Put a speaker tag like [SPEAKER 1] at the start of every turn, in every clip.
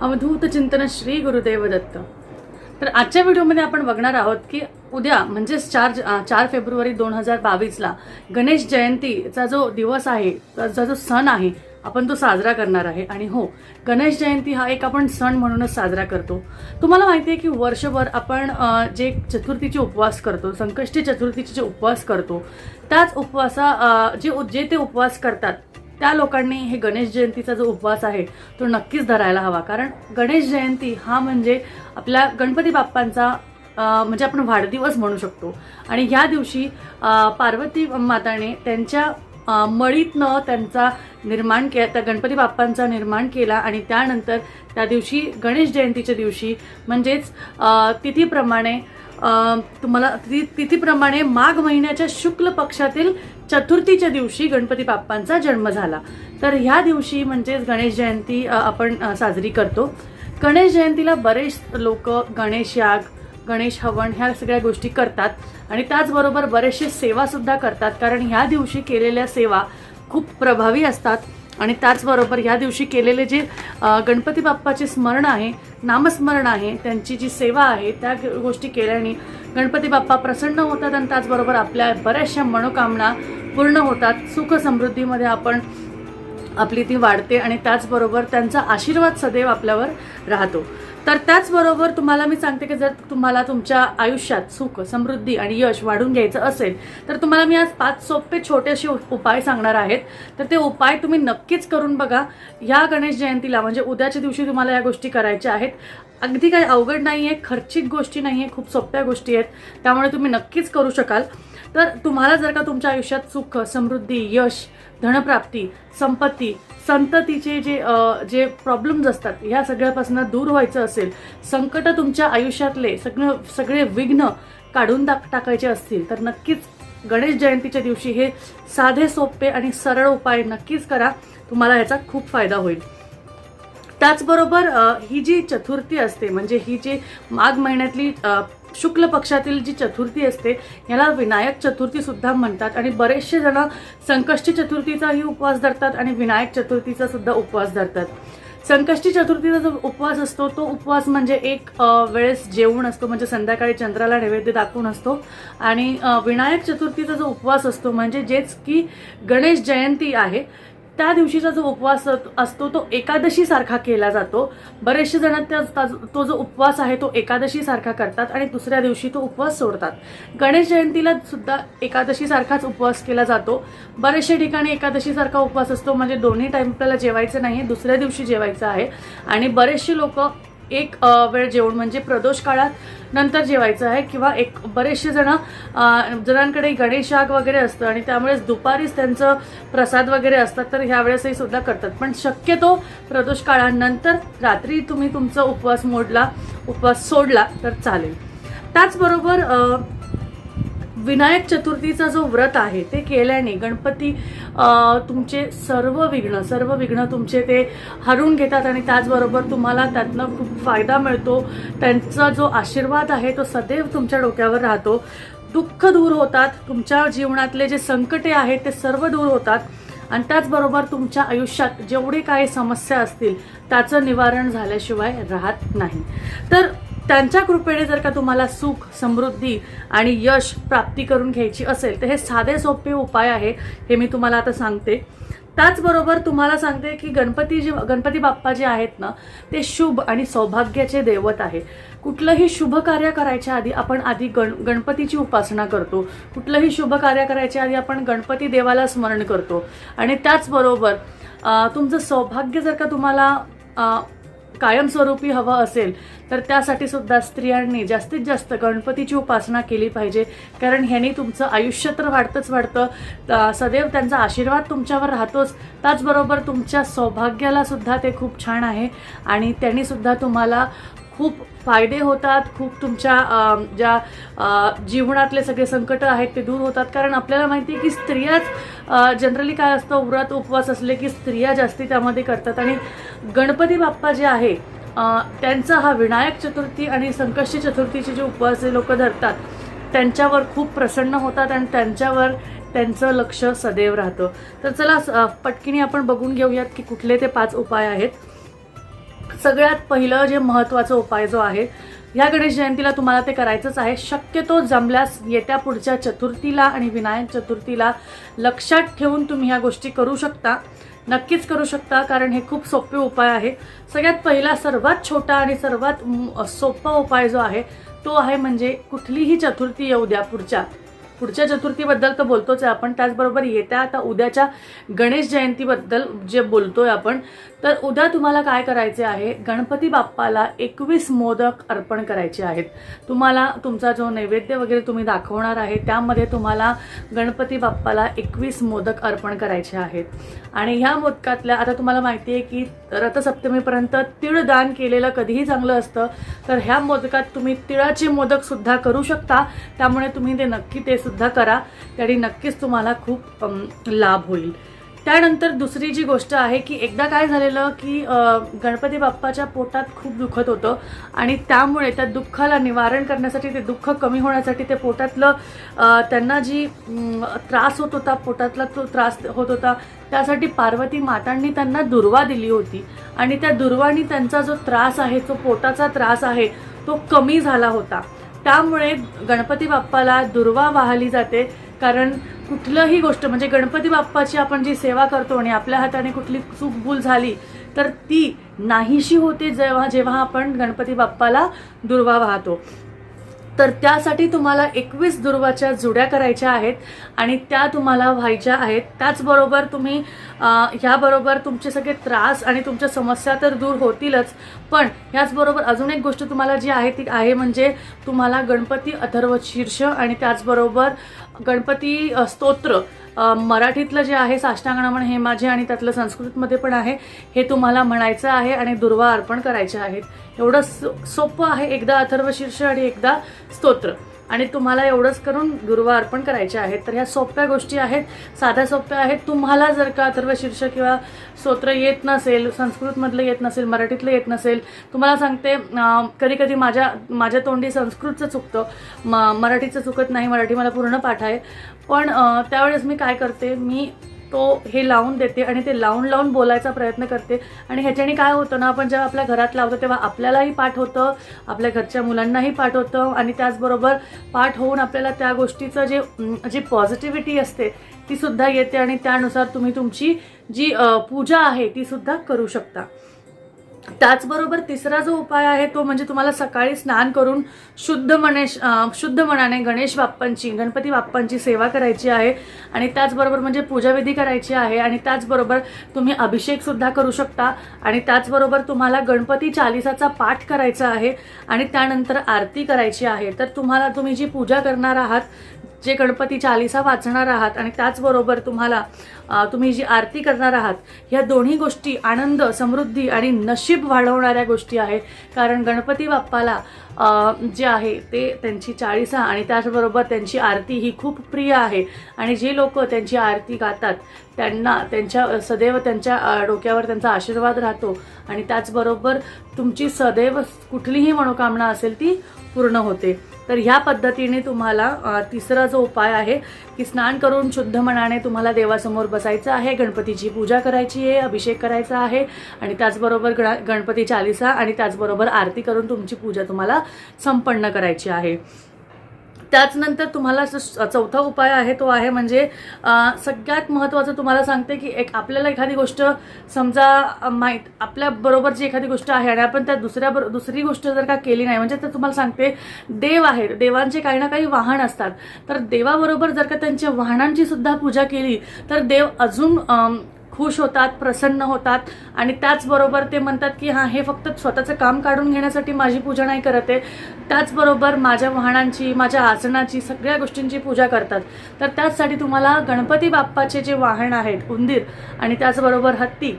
[SPEAKER 1] अवधूत चिंतन श्री गुरुदेव दत्त। तर आजच्या व्हिडिओमध्ये आपण बघणार आहोत की उद्या म्हणजे 4 फेब्रुवारी 2022ला गणेश जयंतीचा जो दिवस आहे, त्याचा जो सण आहे, आपण तो साजरा करणार आहे। आणि हो, गणेश जयंती हा एक आपण सण म्हणूनच साजरा करतो। तुम्हाला माहिती आहे की वर्षभर आपण जे चतुर्थीचे उपवास करतो, संकष्टी चतुर्थीचे जे उपवास करतो, त्याच जे ते उपवास करतात त्या लोकांनी हे गणेश जयंतीचा जो उपवास आहे तो नक्कीच धरायला हवा। कारण गणेश जयंती हा म्हणजे आपल्या गणपती बाप्पांचा म्हणजे आपण वाढदिवस म्हणू शकतो। आणि ह्या दिवशी पार्वती माताने त्यांच्या मळीतनं त्यांचा निर्माण केला, त्या गणपती बाप्पांचा निर्माण केला। आणि त्यानंतर त्या दिवशी गणेश जयंतीच्या दिवशी म्हणजेच तिथीप्रमाणे माघ महिन्याच्या शुक्ल पक्षातील चतुर्थीच्या दिवशी गणपती बाप्पांचा जन्म झाला। तर ह्या दिवशी म्हणजेच गणेश जयंती आपण साजरी करतो। गणेश जयंतीला बरेच लोक गणेश याग, गणेश हवन ह्या सगळ्या गोष्टी करतात आणि त्याचबरोबर बरेचसे सेवा सुद्धा करतात। कारण ह्या दिवशी केलेल्या सेवा खूप प्रभावी असतात। आणि त्याचबरोबर ह्या दिवशी केलेले जे गणपती बाप्पाचे स्मरण आहे, नामस्मरण आहे, त्यांची जी सेवा आहे, त्या गोष्टी केल्याने गणपती बाप्पा प्रसन्न होतात आणि त्याचबरोबर आपल्या बऱ्याचशा मनोकामना पूर्ण होतात। सुख समृद्धीमध्ये आपली ती वाढते आणि त्याचबरोबर त्यांचा आशीर्वाद सदैव आपल्यावर राहतो। तर त्याचबरोबर तुम्हाला मी सांगते की जर तुम्हाला तुमच्या आयुष्यात सुख, समृद्धी आणि यश वाढून घ्यायचं असेल तर तुम्हाला मी आज 5 सोपे छोटेसे उपाय सांगणार आहेत। तर ते उपाय तुम्ही नक्कीच करून बघा। या गणेश जयंतीला म्हणजे उद्याच्या दिवशी तुम्हाला या गोष्टी करायच्या आहेत। अगदी काही अवघड नाहीये, खर्चिक गोष्टी नाहीये, खूप सोप्या गोष्टी आहेत, त्यामुळे तुम्ही नक्कीच करू शकाल। तर तुम्हाला जर का तुमच्या आयुष्यात सुख, समृद्धी, यश, धनप्राप्ती, संपत्ती, संततीचे जे प्रॉब्लेम्स असतात ह्या सगळ्यापासून दूर व्हायचं असेल, संकट तुमच्या आयुष्यातले सगळे विघ्न काढून टाकायचे असतील तर नक्कीच गणेश जयंतीच्या दिवशी हे साधे, सोपे आणि सरळ उपाय नक्कीच करा। तुम्हाला याचा खूप फायदा होईल। त्याचबरोबर ही जी चतुर्थी असते म्हणजे ही जी माघ महिन्यातली शुक्ल पक्षातील जी चतुर्थी असते याला विनायक चतुर्थी सुद्धा म्हणतात। आणि बरेचसे जण संकष्टी चतुर्थीचाही उपवास धरतात आणि विनायक चतुर्थीचा सुद्धा उपवास धरतात। संकष्टी चतुर्थीचा जो उपवास असतो तो उपवास म्हणजे एक वेळेस जेवण असतो, म्हणजे संध्याकाळी चंद्राला नैवेद्य दाखवून असतो। आणि विनायक चतुर्थीचा जो उपवास असतो म्हणजे जेच की गणेश जयंती आहे त्या दिवशीचा जो उपवास असतो तो एकादशी सारखा केला जातो। बरेचसे जण तो जो उपवास आहे तो एकादशी सारखा करतात आणि दुसऱ्या दिवशी तो उपवास सोडतात। गणेश जयंतीला सुद्धा एकादशी सारखाच उपवास केला जातो। बरेचशा ठिकाणी एकादशी सारखा उपवास असतो म्हणजे दोन्ही टाइम आपल्याला जेवायचं नाही, दुसऱ्या दिवशी जेवायचं आहे। आणि बरेचसे लोक एक वेळ जेवण म्हणजे प्रदोष काळात नंतर जेवायचं आहे किंवा बरेचसे जणांकडे गणेश याग वगैरे असतं आणि त्यामुळेच दुपारीच त्यांचं प्रसाद वगैरे असतात, तर ह्या वेळेसही सुद्धा करतात। पण शक्यतो प्रदोष काळानंतर रात्री तुम्ही तुमचा उपवास सोडला तर चालेल। त्याचबरोबर विनायक चतुर्थीचा जो व्रत आहे ते केल्याने गणपती तुमचे सर्व विघ्न तुमचे ते हरून घेतात आणि त्याचबरोबर तुम्हाला त्यातनं खूप फायदा मिळतो। त्यांचा जो आशीर्वाद आहे तो सदैव तुमच्या डोक्यावर राहतो। दुःख दूर होतात, तुमच्या जीवनातले जे संकटे आहेत ते सर्व दूर होतात आणि त्याचबरोबर तुमच्या आयुष्यात जेवढे काही समस्या असतील त्याचं निवारण झाल्याशिवाय राहत नाही। तर त्यांच्या कृपेने जर का तुम्हाला सुख, समृद्धी आणि यश प्राप्ती करून घ्यायची असेल तर हे साधे सोपे उपाय आहे, हे मी तुम्हाला आता सांगते। त्याचबरोबर तुम्हाला सांगते की गणपती बाप्पा जे आहेत ना ते शुभ आणि सौभाग्याचे दैवत आहे। कुठलंही शुभ कार्य करायच्या आधी आपण गणपतीची उपासना करतो। कुठलंही शुभ कार्य करायच्या आधी आपण गणपती देवाला स्मरण करतो। आणि त्याचबरोबर तुमचं सौभाग्य जर का तुम्हाला कायमस्वरूपी हवं असेल तर त्यासाठी सुद्धा स्त्रियांनी जास्तीत जास्त गणपतीची उपासना केली पाहिजे। कारण ह्याने तुमचं आयुष्य तर वाढतं, सदैव त्यांचा आशीर्वाद तुमच्यावर राहतोच, त्याचबरोबर तुमच्या सौभाग्याला सुद्धा ते खूप छान आहे आणि त्यांनी सुद्धा तुम्हाला खूप फायदे होतात। खूप तुमच्या ज्या जीवनातले सगळे संकट आहेत ते दूर होतात। कारण आपल्याला माहिती आहे की स्त्रियाच जनरली काय असतं, व्रत उपवास असले की स्त्रिया जास्ती त्यामध्ये करतात। आणि गणपती बाप्पा जे आहे त्यांचा हा विनायक चतुर्थी आणि संकष्टी चतुर्थीचे जे उपवास लोक धरतात त्यांच्यावर खूप प्रसन्न होतात आणि त्यांचं लक्ष सदैव राहतं। तर चला पटकीने आपण बघून घेऊयात की कुठले ते 5 उपाय आहेत। सगळ्यात पहिलं जे महत्त्वाचा उपाय जो आहे, या गणेश जयंतीला तुम्हाला ते करायचंच आहे. शक्यतो जमल्यास येत्या पुढच्या चतुर्थीला आणि विनायक चतुर्थीला लक्षात ठेवून तुम्ही ह्या गोष्टी करू शकता, नक्कीच करू शकता, कारण हे खूप सोपे उपाय आहे. सगळ्यात पहिला, सर्वात छोटा आणि सर्वात सोपा उपाय जो आहे तो आहे म्हणजे कुठलीही चतुर्थी येऊ द्या, पुढच्या चतुर्थीबद्दल तर बोलतोच आहे आपण, त्याचबरोबर येत्या आता उद्याच्या गणेश जयंतीबद्दल जे बोलतोय आपण, तर उद्या तुम्हाला काय करायचे आहे, गणपती बाप्पाला 21 मोदक अर्पण करायचे आहेत. तुम्हाला तुमचा जो नैवेद्य वगैरे तुम्ही दाखवणार आहे त्यामध्ये तुम्हाला गणपती बाप्पाला 21 मोदक अर्पण करायचे आहेत. आणि ह्या मोदकातल्या, आता तुम्हाला माहिती आहे की रथसप्तमीपर्यंत तिळदान केलेलं कधीही चांगलं असतं, तर ह्या मोदकात तुम्ही तिळाचे मोदक सुद्धा करू शकता. त्यामुळे तुम्ही ते नक्की ते सुद्धा करा, त्याने नक्कीच तुम्हाला खूप लाभ होईल. त्यानंतर दुसरी जी गोष्ट आहे की एकदा काय झालेलं की गणपती बाप्पाच्या पोटात खूप दुखत होतं आणि त्यामुळे त्या दुःखाला निवारण करण्यासाठी, ते दुःख कमी होण्यासाठी, ते पोटातलं त्यांना जी त्रास होत होता, पोटातला तो त्रास होत होता, त्यासाठी पार्वती मातांनी त्यांना दुर्वा दिली होती आणि त्या दुर्वानी त्यांचा जो त्रास आहे, जो पोटाचा त्रास आहे, तो कमी झाला होता. त्यामुळे गणपती बाप्पाला दुर्वा वाहली जाते, कारण कुठलंही गोष्ट म्हणजे गणपती बाप्पाची आपण जी सेवा करतो आणि आपल्या हाताने कुठली चूक भूल झाली तर ती नाहीशी होते जेव्हा आपण गणपती बाप्पाला दुर्वा वाहतो. तर त्यासाठी तुम्हाला 21 दुर्वाच्या जुड्या करायच्या आहेत आणि त्या तुम्हाला व्हायच्या आहेत. त्याचबरोबर तुम्ही ह्याबरोबर तुमचे सगळे त्रास आणि तुमच्या समस्या तर दूर होतीलच, पण ह्याचबरोबर अजून एक गोष्ट तुम्हाला जी आहे ती आहे म्हणजे तुम्हाला गणपती अथर्वशीर्ष आणि त्याचबरोबर गणपती स्तोत्र, मराठीतलं जे आहे साष्टांग नमन हे माझे आणि त्यातलं संस्कृतमध्ये पण आहे, हे तुम्हाला म्हणायचं आहे आणि दुर्वा अर्पण करायचे आहेत. एवढं सोपं आहे. एकदा अथर्वशीर्ष आणि एकदा स्तोत्र, आणि तुम्हाला एवढंच करून दुर्वा अर्पण करायचे आहेत. तर ह्या सोप्या गोष्टी आहेत, साध्या सोप्या आहेत. तुम्हाला जर का अथर्वशीर्ष किंवा स्तोत्र येत नसेल, संस्कृतमधलं येत नसेल, मराठीतलं येत नसेल, तुम्हाला सांगते कधी कधी माझ्या तोंडी संस्कृतचं चुकतं, मराठीचं चुकत नाही. मराठी मला पूर्ण पाठ आहे, पण त्यावेळेस मी काय करते, मी तो हे लावून देते आणि ते लावून बोलायचा प्रयत्न करते. आणि ह्याच्याने काय होतं ना, आपण जेव्हा आपल्या घरात लावतो तेव्हा आपल्यालाही पाठ होतं, आपल्या घरच्या मुलांनाही पाठ होतं आणि त्याचबरोबर पाठ होऊन आपल्याला त्या गोष्टीचं जी पॉझिटिव्हिटी असते ती सुद्धा येते आणि त्यानुसार तुम्ही तुमची जी पूजा आहे ती सुद्धा करू शकता. त्याचबरोबर तिसरा जो उपाय आहे तो म्हणजे तुम्हाला सकाळी स्नान करून शुद्ध मनाने गणपती बाप्पांची सेवा करायची आहे आणि त्याचबरोबर म्हणजे पूजाविधी करायची आहे आणि त्याचबरोबर तुम्ही अभिषेक सुद्धा करू शकता आणि त्याचबरोबर तुम्हाला गणपती चालिसाचा पाठ करायचा आहे आणि त्यानंतर आरती करायची आहे. तर तुम्ही जी पूजा करणार आहात, जे गणपती चालिसा वाचणार आहात आणि त्याचबरोबर तुम्ही जी आरती करणार आहात, ह्या दोन्ही गोष्टी आनंद, समृद्धी आणि नशीब वाढवणाऱ्या गोष्टी आहेत. कारण गणपती बाप्पाला जे आहे ते त्यांची चाळीसा आणि त्याचबरोबर त्यांची आरती ही खूप प्रिय आहे आणि जे लोक त्यांची आरती गातात त्यांना सदैव त्यांच्या डोक्यावर त्यांचा आशीर्वाद राहतो आणि त्याचबरोबर तुमची सदैव कुठलीही मनोकामना असेल ती पूर्ण होते. तर ह्या पद्धतीने तुम्हाला तिसरा जो उपाय आहे की स्नान करून शुद्ध मनाने तुम्हाला देवासमोर बसायचं आहे, गणपतीची पूजा करायची आहे, अभिषेक करायचा आहे आणि त्याचबरोबर गणपती चालिसा आणि त्याचबरोबर आरती करून तुमची पूजा तुम्हाला संपन्न करायची आहे. त्याचनंतर तुम्हाला चौथा उपाय आहे तो आहे म्हणजे सगळ्यात महत्त्वाचं तुम्हाला सांगते की आपल्याला एखादी गोष्ट समजा आपल्याबरोबर जी एखादी गोष्ट आहे आणि आपण त्या दुसरी गोष्ट जर का केली नाही, म्हणजे तर तुम्हाला सांगते देव आहे, देवांचे काही ना काही वाहन असतात, तर देवाबरोबर जर का त्यांच्या वाहनांची सुद्धा पूजा केली तर देव अजून खुश होतात, प्रसन्न होतात आणि त्याचबरोबर ते म्हणतात की हां, हे फक्त स्वतःचं काम काढून घेण्यासाठी माझी पूजा नाही करत आहे, त्याचबरोबर माझ्या वाहनांची, माझ्या आसनाची, सगळ्या गोष्टींची पूजा करतात. तर त्याचसाठी तुम्हाला गणपती बाप्पाचे जे वाहन आहेत, उंदीर आणि त्याचबरोबर हत्ती,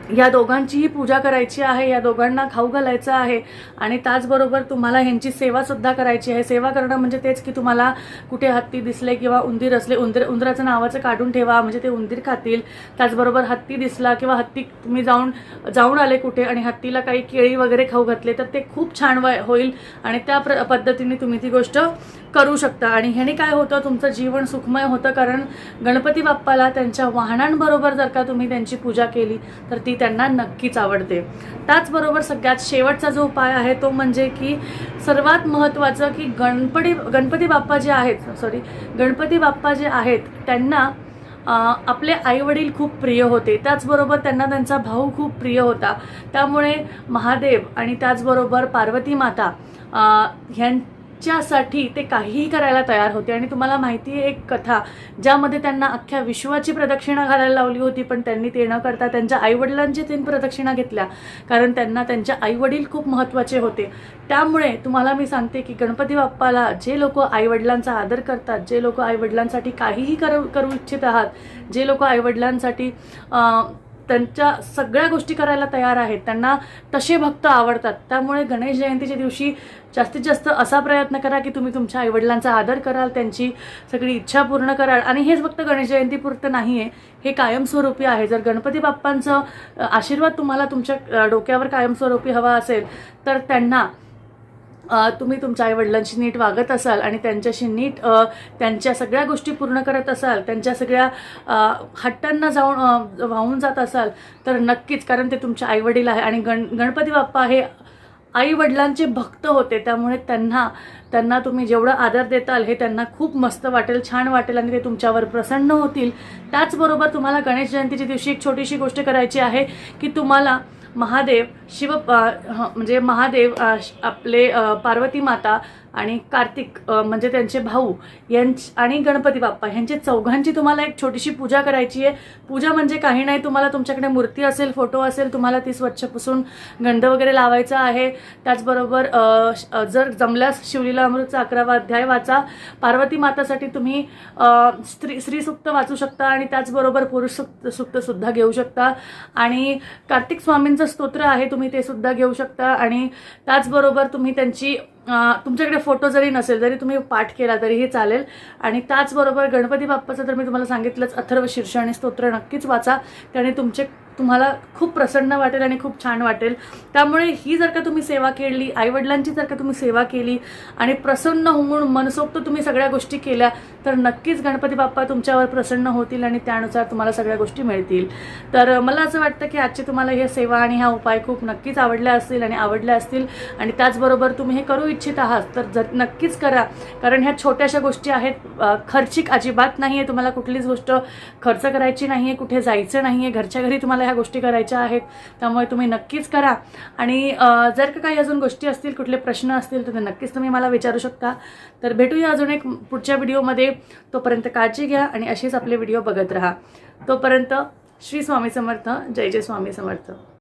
[SPEAKER 1] या दोघांचीही पूजा करायची आहे, या दोघांना खाऊ घालायचं आहे आणि त्याचबरोबर तुम्हाला ह्यांची सेवा सुद्धा करायची आहे. सेवा करणं म्हणजे तेच की तुम्हाला कुठे हत्ती दिसले किंवा उंदीर असले, उंदराचं नावाचं काढून ठेवा म्हणजे ते उंदीर खातील. त्याचबरोबर हत्ती दिसला किंवा हत्ती तुम्ही जाऊन आले कुठे आणि हत्तीला काही केळी वगैरे खाऊ घातले तर ते खूप छान होईल आणि त्या पद्धतीने तुम्ही ती गोष्ट करू शकता. आणि ह्याने काय होतं, तुमचं जीवन सुखमय होतं, कारण गणपती बाप्पाला त्यांच्या वाहनांबरोबर जर का तुम्ही त्यांची पूजा केली तर ती त्यांना नक्कीच आवडते. त्याचबरोबर सगळ्यात शेवटचा जो उपाय आहे तो म्हणजे की सर्वात महत्त्वाचं की गणपती बाप्पा जे आहेत त्यांना आपले आईवडील खूप प्रिय होते, त्याचबरोबर त्यांना त्यांचा भाऊ खूप प्रिय होता. त्यामुळे महादेव आणि त्याचबरोबर पार्वती माता ह्यांच्यासाठी ते काहीही करायला तयार होते. आणि तुम्हाला माहिती आहे एक कथा ज्यामध्ये त्यांना अख्ख्या विश्वाची प्रदक्षिणा घालायला लावली होती, पण त्यांनी ते न करता त्यांच्या आईवडिलांची 3 प्रदक्षिणा घेतल्या, कारण त्यांना त्यांच्या आईवडील खूप महत्त्वाचे होते. त्यामुळे तुम्हाला मी सांगते की गणपती बाप्पाला जे लोक आईवडिलांचा आदर करतात, जे लोक आईवडिलांसाठी काहीही करू इच्छित आहात, जे लोक आईवडिलांसाठी त्यांच्या सगळ्या गोष्टी करायला तयार आहेत, त्यांना तसे भक्त आवडतात. त्यामुळे गणेश जयंतीच्या दिवशी जास्तीत जास्त असा प्रयत्न करा की तुम्ही तुमच्या आईवडिलांचा आदर कराल, त्यांची सगळी इच्छा पूर्ण कराल. आणि हेच फक्त गणेश जयंतीपुरतं नाही आहे, हे कायमस्वरूपी आहे. जर गणपती बाप्पांचं आशीर्वाद तुम्हाला तुमच्या डोक्यावर कायमस्वरूपी हवा असेल तर त्यांना तुम्ही तुमच्या आईवडिलांशी नीट वागत असाल आणि त्यांच्याशी नीट त्यांच्या सगळ्या गोष्टी पूर्ण करत असाल, त्यांच्या सगळ्या हट्टांना वाहून जात असाल तर नक्कीच, कारण ते तुमचे आईवडील आहे. आणि गणपती बाप्पा हे आईवडिलांचे भक्त होते, त्यामुळे त्यांना तुम्ही जेवढा आदर देताल हे त्यांना खूप मस्त वाटेल, छान वाटेल आणि ते तुमच्यावर प्रसन्न होतील. त्याचबरोबर तुम्हाला गणेश जयंतीच्या दिवशी एक छोटीशी गोष्ट करायची आहे की तुम्हाला महादेव म्हणजे महादेव आपले पार्वती माता आणि कार्तिक म्हणजे त्यांचे भाऊ आणि गणपती बाप्पा ह्यांची चौघांची तुम्हाला एक छोटीशी पूजा करायची आहे. पूजा म्हणजे काही नाही, तुम्हाला तुमच्याकडे मूर्ती असेल, फोटो असेल, तुम्हाला ती स्वच्छ पुसून गंध वगैरे लावायचा आहे. त्याचबरोबर जर जमल्यास शिवलीला अमृतचा 11वा अध्याय वाचा. पार्वती मातासाठी तुम्ही स्त्री सुक्त वाचू शकता आणि त्याचबरोबर पुरुष सुक्त सुद्धा घेऊ शकता. आणि कार्तिक स्वामींचं स्तोत्र आहे, तुम्ही ते सुद्धा घेऊ शकता. आणि त्याचबरोबर तुम्ही त्यांची तुमच्याकडे फोटो जरी नसेल तरी तुम्ही पाठ केला तरीही चालेल. आणि त्याचबरोबर गणपती बाप्पाचं तर मी तुम्हाला सांगितलंच, अथर्व शीर्षाणी स्तोत्र नक्कीच वाचा, त्याने तुम्हाला खूप प्रसन्न वाटेल आणि खूप छान वाटेल. त्यामुळे ही जर का तुम्ही सेवा केली, आईवडिलांची जर का तुम्ही सेवा केली आणि प्रसन्न होऊन मनसोक्त तुम्ही सगळ्या गोष्टी केल्या तर नक्कीच गणपती बाप्पा तुमच्यावर प्रसन्न होतील आणि त्यानुसार तुम्हाला सगळ्या गोष्टी मिळतील. तर मला असं वाटतं की आजची तुम्हाला हे सेवा आणि हा उपाय खूप नक्कीच आवडल्या असतील. आणि त्याचबरोबर तुम्ही हे करू इच्छित आहात तर नक्कीच करा, कारण ह्या छोट्याशा गोष्टी आहेत, खर्चिक अजिबात नाही आहे. तुम्हाला कुठलीच गोष्ट खर्च करायची नाही आहे, कुठे जायचं नाही आहे, घरच्या घरी तुम्हाला ह्या गोष्टी करायच्या आहेत. त्यामुळे तुम्ही नक्कीच करा. आणि जर का काही अजून गोष्टी असतील, कुठले प्रश्न असतील तर नक्कीच तुम्ही मला विचारू शकता. तर भेटूया अजून एक पुढच्या व्हिडिओमध्ये. तोपर्यंत काळजी घ्या आणि अशीच आपले व्हिडिओ बघत राहा. तोपर्यंत श्री स्वामी समर्थ. जय जय स्वामी समर्थ.